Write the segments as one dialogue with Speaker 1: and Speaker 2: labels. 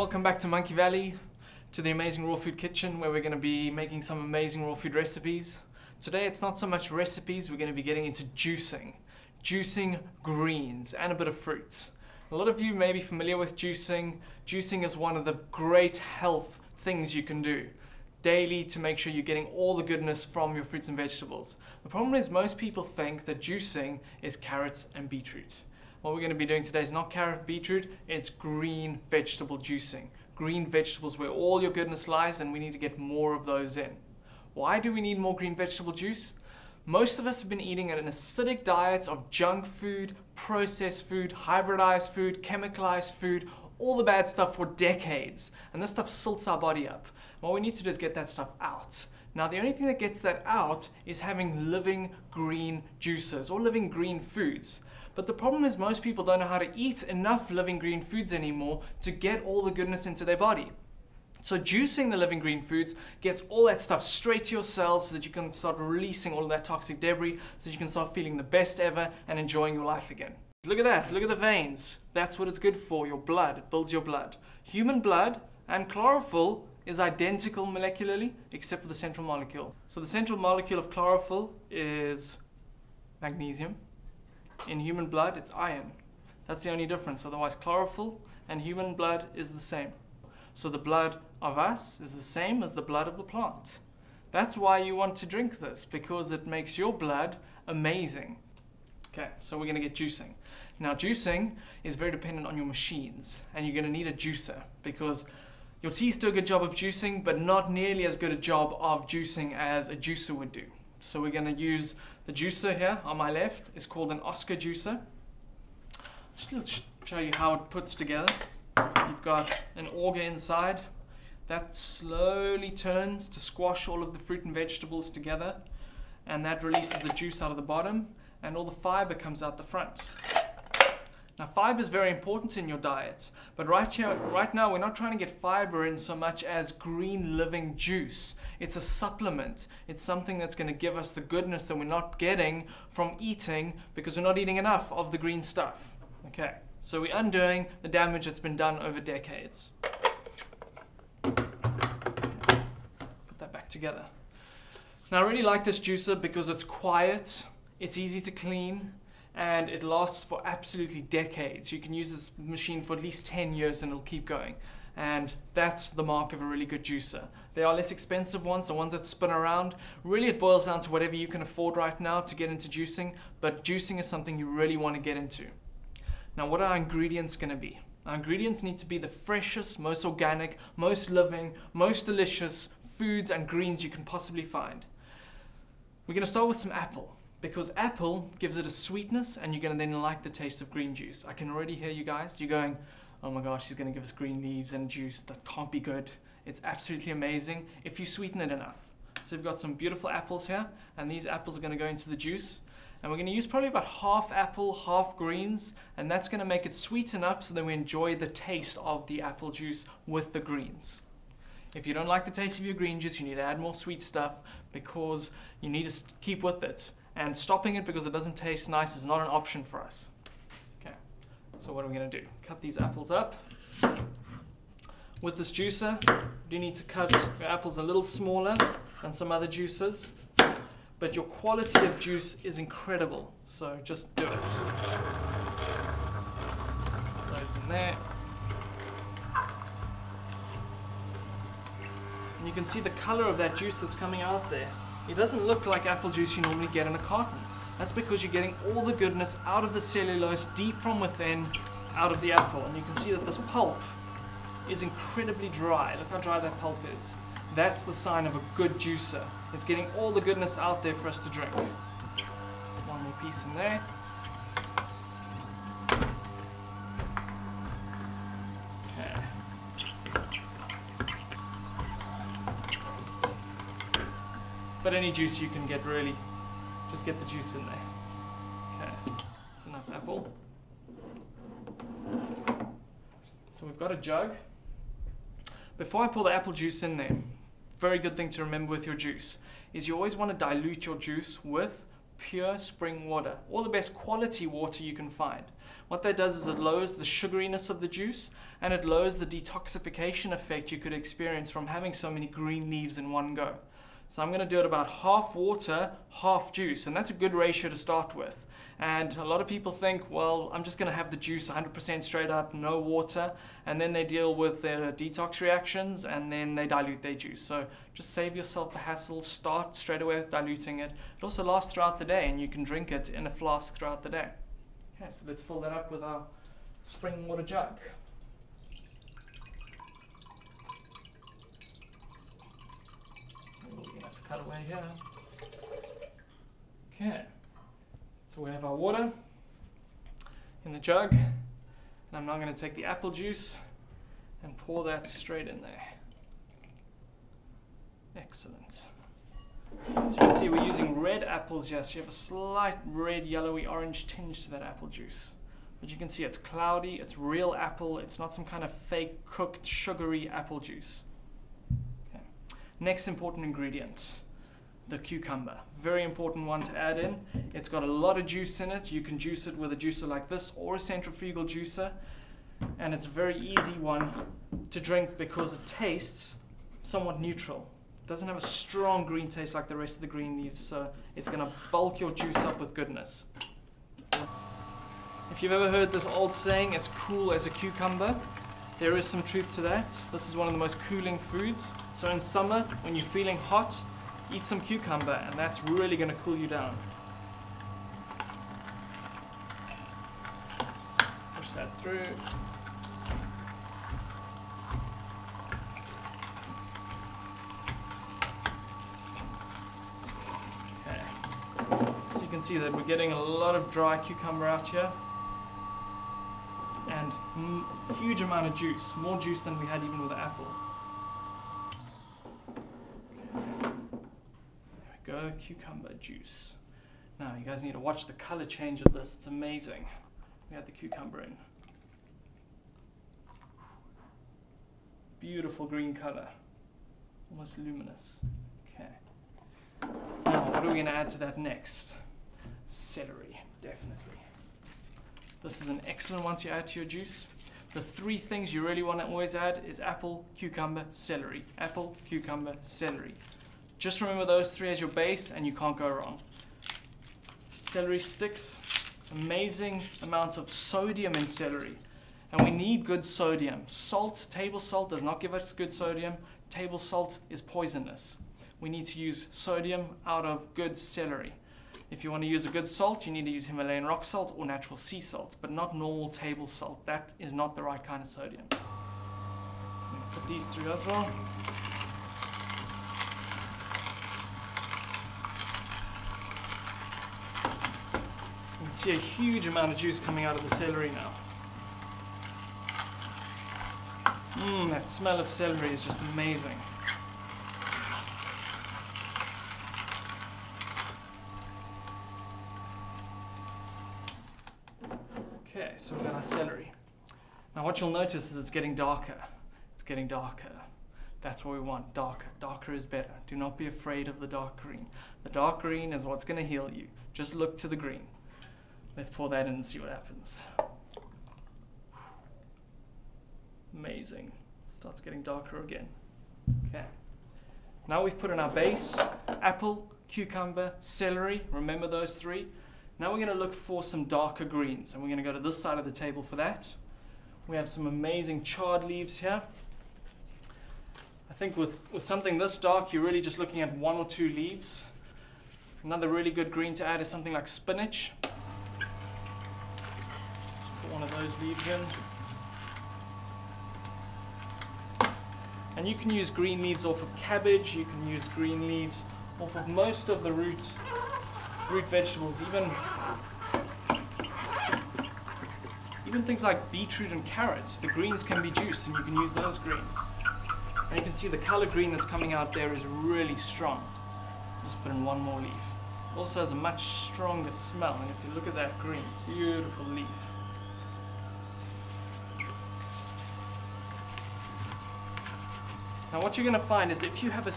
Speaker 1: Welcome back to Monkey Valley, to the amazing raw food kitchen where we're going to be making some amazing raw food recipes. Today it's not so much recipes, we're going to be getting into juicing. Juicing greens and a bit of fruit. A lot of you may be familiar with juicing. Juicing is one of the great health things you can do daily to make sure you're getting all the goodness from your fruits and vegetables. The problem is most people think that juicing is carrots and beetroot. What we're going to be doing today is not carrot, beetroot, it's green vegetable juicing. Green vegetables where all your goodness lies, and we need to get more of those in. Why do we need more green vegetable juice? Most of us have been eating an acidic diet of junk food, processed food, hybridized food, chemicalized food, all the bad stuff for decades. And this stuff silts our body up. What we need to do is get that stuff out. Now the only thing that gets that out is having living green juices or living green foods. But the problem is most people don't know how to eat enough living green foods anymore to get all the goodness into their body. So juicing the living green foods gets all that stuff straight to your cells so that you can start releasing all of that toxic debris, so that you can start feeling the best ever and enjoying your life again. Look at that, look at the veins. That's what it's good for, your blood. It builds your blood. Human blood and chlorophyll is identical molecularly except for the central molecule. So the central molecule of chlorophyll is magnesium. In human blood, it's iron. That's the only difference. Otherwise, chlorophyll and human blood is the same. So the blood of us is the same as the blood of the plant. That's why you want to drink this, because it makes your blood amazing. Okay, so we're going to get juicing. Now, juicing is very dependent on your machines, and you're going to need a juicer because your teeth do a good job of juicing, but not nearly as good a job of juicing as a juicer would do. So we're going to use the juicer here on my left. It's called an Oscar juicer. Just show you how it puts together. You've got an auger inside that slowly turns to squash all of the fruit and vegetables together, and that releases the juice out of the bottom and all the fiber comes out the front. Now fiber is very important in your diet, but right now we're not trying to get fiber in so much as green living juice. It's a supplement. It's something that's going to give us the goodness that we're not getting from eating because we're not eating enough of the green stuff. Okay, so we're undoing the damage that's been done over decades. Put that back together. Now I really like this juicer because it's quiet, it's easy to clean, and it lasts for absolutely decades. You can use this machine for at least 10 years and it'll keep going. And that's the mark of a really good juicer. There are less expensive ones, the ones that spin around. Really it boils down to whatever you can afford right now to get into juicing, but juicing is something you really want to get into. Now what are our ingredients going to be? Our ingredients need to be the freshest, most organic, most living, most delicious foods and greens you can possibly find. We're going to start with some apple, because apple gives it a sweetness and you're going to then like the taste of green juice. I can already hear you guys. You're going, oh my gosh, she's going to give us green leaves and juice. That can't be good. It's absolutely amazing if you sweeten it enough. So we've got some beautiful apples here, and these apples are going to go into the juice. And we're going to use probably about half apple, half greens, and that's going to make it sweet enough so that we enjoy the taste of the apple juice with the greens. If you don't like the taste of your green juice, you need to add more sweet stuff because you need to keep with it. And stopping it because it doesn't taste nice is not an option for us. Okay, so what are we going to do? Cut these apples up. With this juicer, you do need to cut your apples a little smaller than some other juicers, but your quality of juice is incredible, so just do it. Those in there. And you can see the color of that juice that's coming out there. It doesn't look like apple juice you normally get in a carton. That's because you're getting all the goodness out of the cellulose deep from within, out of the apple. And you can see that this pulp is incredibly dry. Look how dry that pulp is. That's the sign of a good juicer. It's getting all the goodness out there for us to drink. One more piece in there. But any juice you can get, really, just get the juice in there. Okay, that's enough apple. So we've got a jug. Before I pour the apple juice in there, very good thing to remember with your juice is you always want to dilute your juice with pure spring water, or the best quality water you can find. What that does is it lowers the sugariness of the juice, and it lowers the detoxification effect you could experience from having so many green leaves in one go. So I'm going to do it about half water, half juice, and that's a good ratio to start with. And a lot of people think, well, I'm just going to have the juice 100% straight up, no water, and then they deal with their detox reactions, and then they dilute their juice. So just save yourself the hassle, start straight away with diluting it. It also lasts throughout the day, and you can drink it in a flask throughout the day. Okay, so let's fill that up with our spring water jug. We're going to have to cut away here. Okay. So we have our water in the jug, and I'm now going to take the apple juice and pour that straight in there. Excellent. So you can see we're using red apples here, so you have a slight red, yellowy, orange tinge to that apple juice. But you can see it's cloudy, it's real apple, it's not some kind of fake cooked sugary apple juice. Okay. Next important ingredient, the cucumber. Very important one to add in. It's got a lot of juice in it. You can juice it with a juicer like this or a centrifugal juicer, and it's a very easy one to drink because it tastes somewhat neutral. It doesn't have a strong green taste like the rest of the green leaves, so it's going to bulk your juice up with goodness. If you've ever heard this old saying, as cool as a cucumber, there is some truth to that. This is one of the most cooling foods. So in summer, when you're feeling hot, eat some cucumber, and that's really going to cool you down. Push that through. Okay. So you can see that we're getting a lot of dry cucumber out here, and huge amount of juice, more juice than we had even with the apple. Go, cucumber juice. Now you guys need to watch the color change of this. It's amazing. We had the cucumber in. Beautiful green color, almost luminous. Okay. Now what are we going to add to that next? Celery, definitely. This is an excellent one to add to your juice. The three things you really want to always add is apple, cucumber, celery. Apple, cucumber, celery. Just remember those three as your base, and you can't go wrong. Celery sticks, amazing amounts of sodium in celery, and we need good sodium. Salt, table salt, does not give us good sodium. Table salt is poisonous. We need to use sodium out of good celery. If you want to use a good salt, you need to use Himalayan rock salt or natural sea salt, but not normal table salt. That is not the right kind of sodium. I'm going to put these through as well. You can see a huge amount of juice coming out of the celery now. That smell of celery is just amazing. Okay, so we've got our celery. Now what you'll notice is it's getting darker. It's getting darker. That's what we want, darker. Darker is better. Do not be afraid of the dark green. The dark green is what's going to heal you. Just look to the green. Let's pour that in and see what happens. Amazing. Starts getting darker again. Okay. Now we've put in our base, apple, cucumber, celery. Remember those three. Now we're going to look for some darker greens, and we're going to go to this side of the table for that. We have some amazing chard leaves here. I think with something this dark, you're really just looking at one or two leaves. Another really good green to add is something like spinach. Put one of those leaves in. And you can use green leaves off of cabbage, you can use green leaves off of most of the root vegetables, even things like beetroot and carrots. The greens can be juiced, and you can use those greens. And you can see the color green that's coming out there is really strong. Just put in one more leaf. It also has a much stronger smell, and if you look at that green, beautiful leaf. Now what you're going to find is if you have a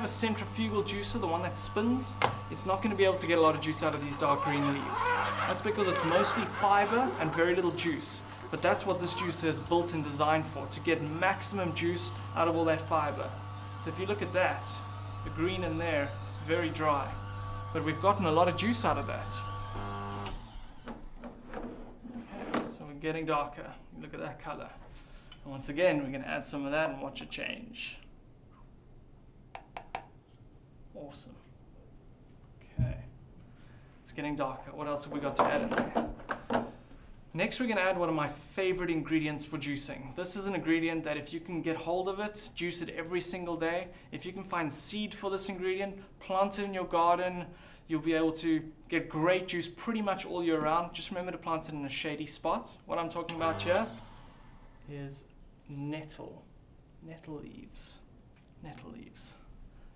Speaker 1: centrifugal juicer, the one that spins, it's not going to be able to get a lot of juice out of these dark green leaves. That's because it's mostly fiber and very little juice. But that's what this juicer is built and designed for, to get maximum juice out of all that fiber. So if you look at that, the green in there is very dry. But we've gotten a lot of juice out of that. Okay, so we're getting darker. Look at that color. And once again, we're going to add some of that and watch it change. Awesome. Okay, it's getting darker. What else have we got to add in there? Next, we're going to add one of my favorite ingredients for juicing. This is an ingredient that if you can get hold of it, juice it every single day. If you can find seed for this ingredient, plant it in your garden, you'll be able to get great juice pretty much all year round. Just remember to plant it in a shady spot. What I'm talking about here is nettle leaves.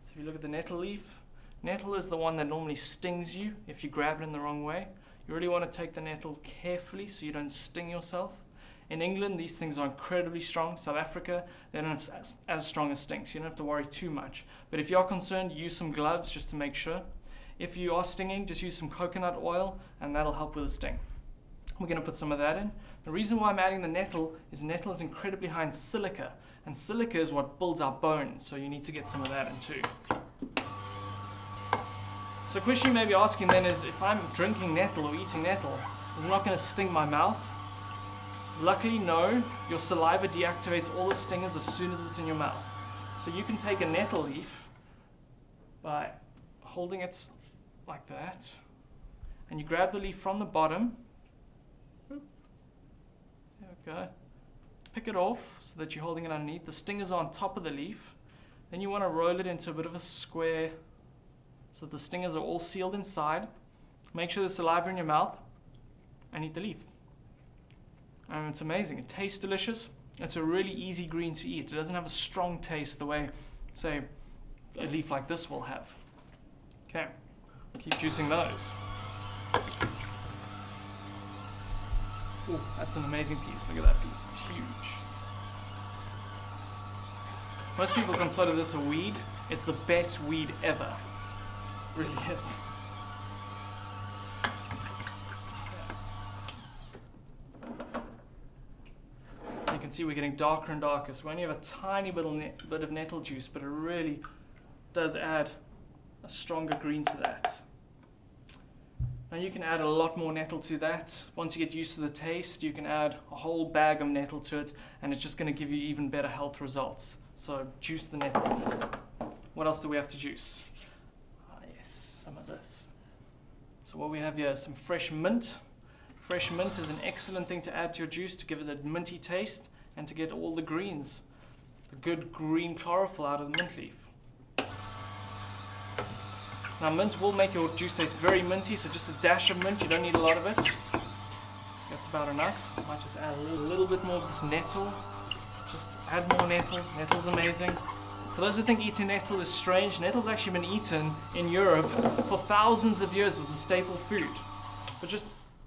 Speaker 1: So if you look at the nettle leaf, nettle is the one that normally stings you if you grab it in the wrong way. You really want to take the nettle carefully so you don't sting yourself. In England, these things are incredibly strong. South Africa, they don't have as strong as stings, so you don't have to worry too much. But if you are concerned, use some gloves just to make sure. If you are stinging, just use some coconut oil and that'll help with the sting. We're going to put some of that in. The reason why I'm adding the nettle is incredibly high in silica, and silica is what builds our bones, so you need to get some of that in too. So the question you may be asking then is, if I'm drinking nettle or eating nettle, is it not going to sting my mouth? Luckily, no. Your saliva deactivates all the stingers as soon as it's in your mouth. So you can take a nettle leaf by holding it like that, and you grab the leaf from the bottom. There we go. Pick it off so that you're holding it underneath. The stingers are on top of the leaf. Then you want to roll it into a bit of a square so that the stingers are all sealed inside. Make sure there's saliva in your mouth and eat the leaf. And it's amazing. It tastes delicious. It's a really easy green to eat. It doesn't have a strong taste the way, say, a leaf like this will have. Okay, keep juicing those. Ooh, that's an amazing piece. Look at that piece. It's huge. Most people consider this a weed. It's the best weed ever. It really is. You can see we're getting darker and darker. So we only have a tiny bit of nettle juice, but it really does add a stronger green to that. Now you can add a lot more nettle to that. Once you get used to the taste, you can add a whole bag of nettle to it, and it's just going to give you even better health results. So juice the nettles. What else do we have to juice? Yes, some of this. So what we have here is some fresh mint. Fresh mint is an excellent thing to add to your juice to give it a minty taste and to get all the greens, the good green chlorophyll out of the mint leaf. Now mint will make your juice taste very minty, so just a dash of mint, you don't need a lot of it. That's about enough. I might just add a little bit more of this nettle. Just add more nettle. Nettle's amazing. For those who think eating nettle is strange, nettle's actually been eaten in Europe for thousands of years as a staple food. But just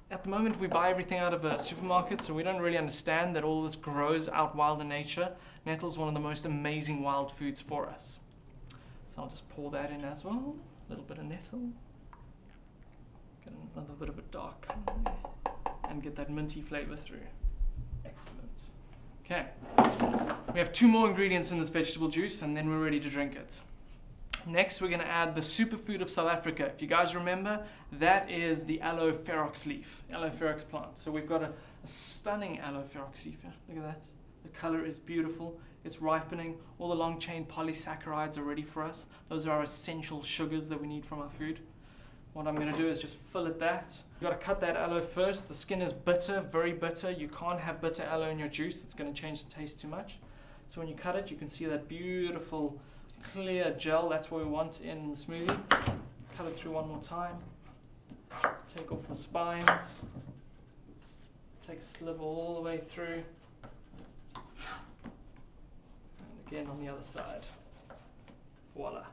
Speaker 1: at the moment we buy everything out of a supermarket, so we don't really understand that all this grows out wild in nature. Nettle's one of the most amazing wild foods for us. So I'll just pour that in as well. A little bit of nettle, get another bit of a dark color there, and get that minty flavor through. Excellent. Okay, we have 2 more ingredients in this vegetable juice and then we're ready to drink it. Next we're going to add the superfood of South Africa. If you guys remember, that is the aloe ferox leaf, aloe ferox plant. So we've got a stunning aloe ferox leaf here. Look at that. The color is beautiful. It's ripening. All the long chain polysaccharides are ready for us. Those are our essential sugars that we need from our food. What I'm going to do is just fill it that. You've got to cut that aloe first. The skin is bitter, very bitter. You can't have bitter aloe in your juice. It's going to change the taste too much. So when you cut it, you can see that beautiful clear gel. That's what we want in the smoothie. Cut it through one more time. Take off the spines. Take a sliver all the way through. Again on the other side. Voila.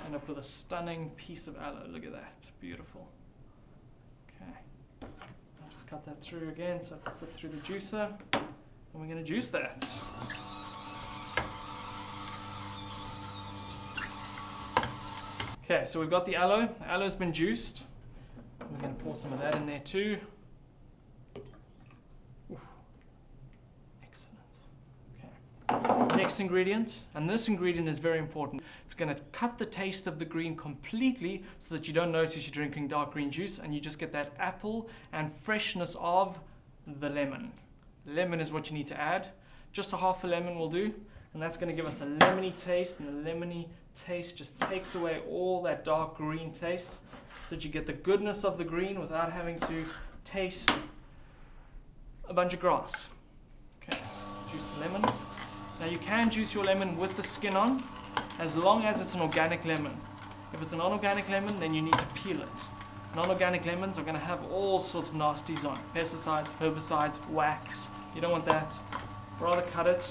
Speaker 1: End up with a stunning piece of aloe. Look at that. Beautiful. Okay. I'll just cut that through again so I can flip through the juicer. And we're going to juice that. Okay, so we've got the aloe. The aloe's been juiced. We're going to pour some of that in there too. Oof. Excellent. Okay. Next ingredient, and this ingredient is very important. It's going to cut the taste of the green completely so that you don't notice you're drinking dark green juice and you just get that apple and freshness of the lemon. Lemon is what you need to add. Just a half a lemon will do, and that's going to give us a lemony taste, and the lemony taste just takes away all that dark green taste so that you get the goodness of the green without having to taste a bunch of grass. Okay, juice the lemon. Now you can juice your lemon with the skin on as long as it's an organic lemon. If it's a non-organic lemon, then you need to peel it. Non-organic lemons are going to have all sorts of nasties on. Pesticides, herbicides, wax. You don't want that. Rather cut it.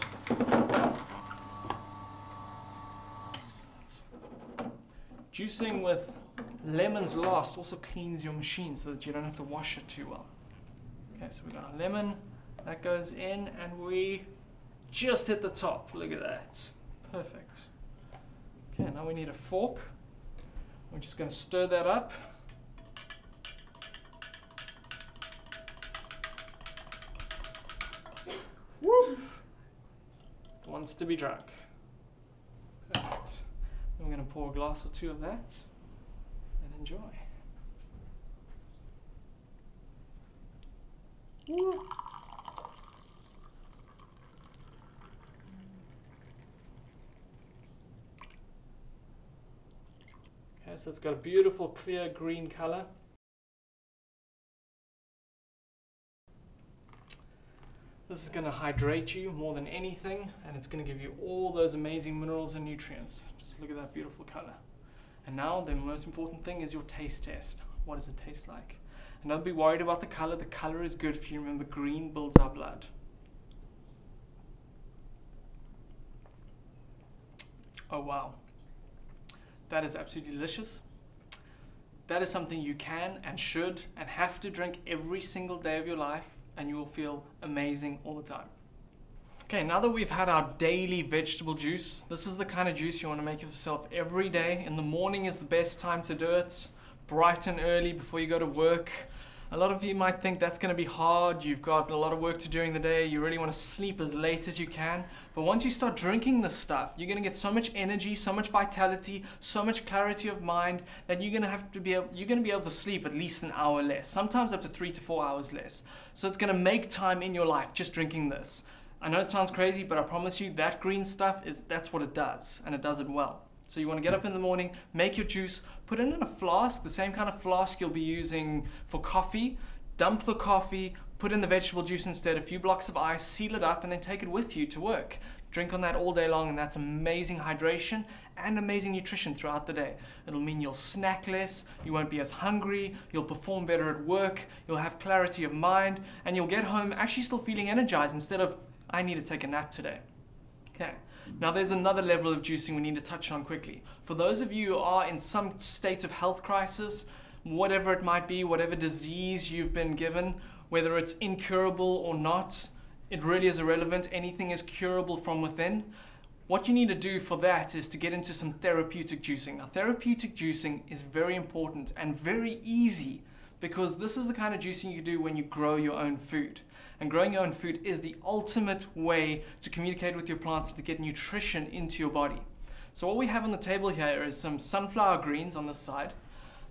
Speaker 1: Juicing with lemons last also cleans your machine so that you don't have to wash it too well. Okay, so we've got our lemon. That goes in and we just hit the top. Look at that. Perfect. Okay, now we need a fork. We're just going to stir that up. Woo! Wants to be drunk. Perfect. Then we're going to pour a glass or two of that and enjoy. Woo! Okay, so it's got a beautiful clear green color. This is going to hydrate you more than anything, and it's going to give you all those amazing minerals and nutrients. Just look at that beautiful color. And now the most important thing is your taste test. What does it taste like? And don't be worried about the color. The color is good if you remember green builds our blood. Oh wow. That is absolutely delicious. That is something you can and should and have to drink every single day of your life, and you will feel amazing all the time. Okay, now that we've had our daily vegetable juice, this is the kind of juice you want to make yourself every day. In the morning is the best time to do it, bright and early before you go to work. A lot of you might think that's going to be hard. You've got a lot of work to do during the day. You really want to sleep as late as you can. But once you start drinking this stuff, you're going to get so much energy, so much vitality, so much clarity of mind that you're going to be able to sleep at least an hour less, sometimes up to 3 to 4 hours less. So it's going to make time in your life just drinking this. I know it sounds crazy, but I promise you that green stuff that's what it does, and it does it well. So you want to get up in the morning, make your juice, put it in a flask, the same kind of flask you'll be using for coffee. Dump the coffee, put in the vegetable juice instead, a few blocks of ice, seal it up, and then take it with you to work. Drink on that all day long, and that's amazing hydration and amazing nutrition throughout the day. It'll mean you'll snack less, you won't be as hungry, you'll perform better at work, you'll have clarity of mind, and you'll get home actually still feeling energized instead of, I need to take a nap today. Okay. Now there's another level of juicing we need to touch on quickly. For those of you who are in some state of health crisis, whatever it might be, whatever disease you've been given, whether it's incurable or not, it really is irrelevant. Anything is curable from within. What you need to do for that is to get into some therapeutic juicing. Now therapeutic juicing is very important and very easy, because this is the kind of juicing you do when you grow your own food. And growing your own food is the ultimate way to communicate with your plants to get nutrition into your body. So what we have on the table here is some sunflower greens on this side.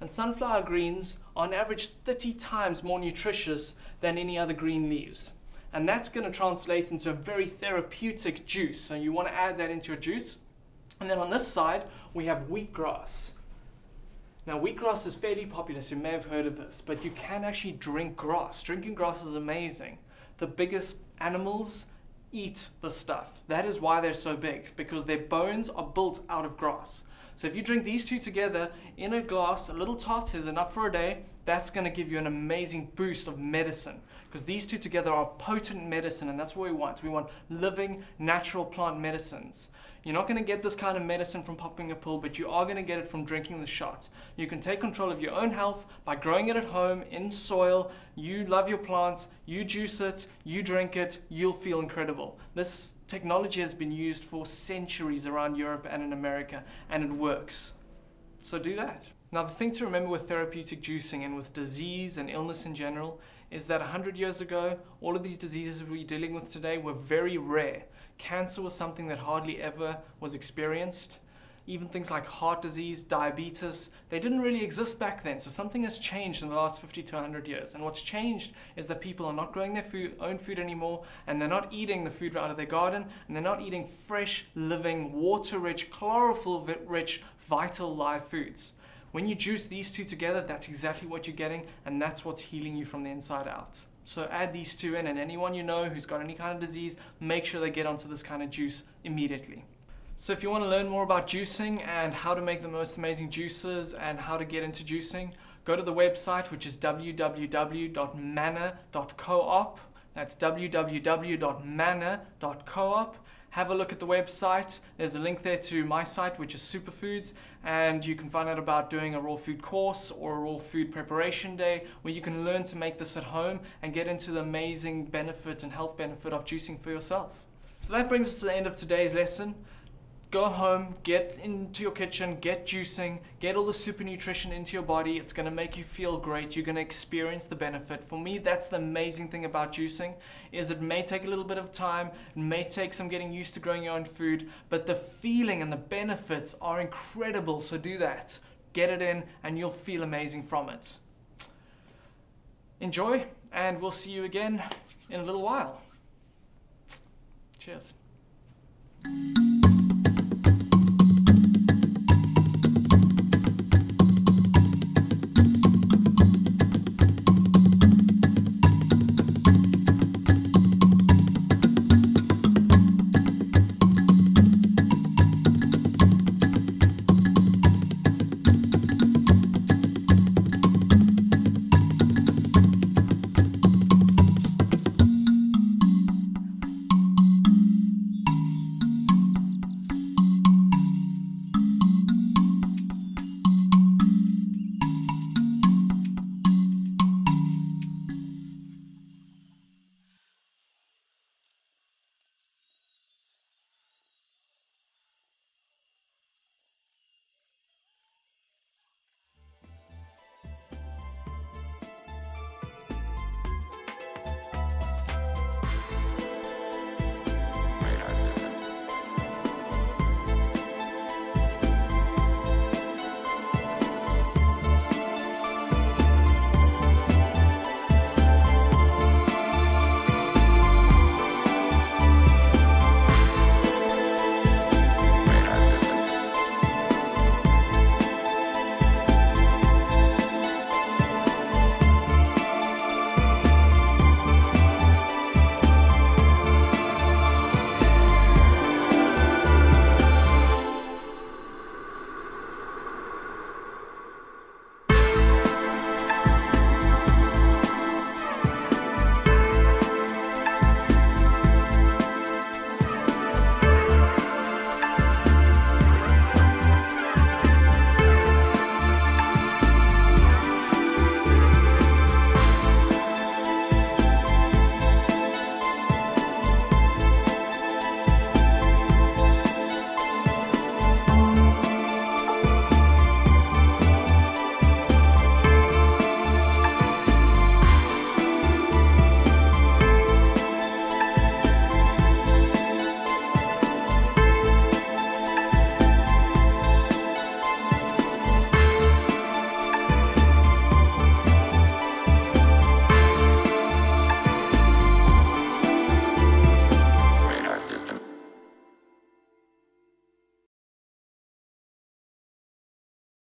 Speaker 1: And sunflower greens are on average 30 times more nutritious than any other green leaves. And that's going to translate into a very therapeutic juice. So you want to add that into your juice. And then on this side, we have wheatgrass. Now wheatgrass is fairly popular, so you may have heard of this, but you can actually drink grass. Drinking grass is amazing. The biggest animals eat the stuff. That is why they're so big, because their bones are built out of grass. So if you drink these two together in a glass, a little tot is enough for a day. That's going to give you an amazing boost of medicine, because these two together are potent medicine, and that's what we want. We want living, natural plant medicines. You're not going to get this kind of medicine from popping a pill, but you are going to get it from drinking the shot. You can take control of your own health by growing it at home in soil. You love your plants, you juice it, you drink it, you'll feel incredible. This technology has been used for centuries around Europe and in America, and it works. So do that. Now the thing to remember with therapeutic juicing and with disease and illness in general is that 100 years ago, all of these diseases we're dealing with today were very rare. Cancer was something that hardly ever was experienced. Even things like heart disease, diabetes, they didn't really exist back then. So something has changed in the last 50 to 100 years. And what's changed is that people are not growing their own food anymore, and they're not eating the food out of their garden, and they're not eating fresh, living, water-rich, chlorophyll-rich, vital live foods. When you juice these two together, that's exactly what you're getting, and that's what's healing you from the inside out. So add these two in, and anyone you know who's got any kind of disease, make sure they get onto this kind of juice immediately. So if you want to learn more about juicing and how to make the most amazing juices and how to get into juicing, go to the website, which is www.manna.coop. That's www.manna.coop. Have a look at the website. There's a link there to my site, which is SUPERFOODS, and you can find out about doing a raw food course or a raw food preparation day where you can learn to make this at home and get into the amazing benefit and health benefit of juicing for yourself. So that brings us to the end of today's lesson. Go home, get into your kitchen, get juicing, get all the super nutrition into your body. It's going to make you feel great. You're going to experience the benefit. For me, that's the amazing thing about juicing, is it may take a little bit of time, it may take some getting used to growing your own food, but the feeling and the benefits are incredible. So do that. Get it in and you'll feel amazing from it. Enjoy, and we'll see you again in a little while. Cheers.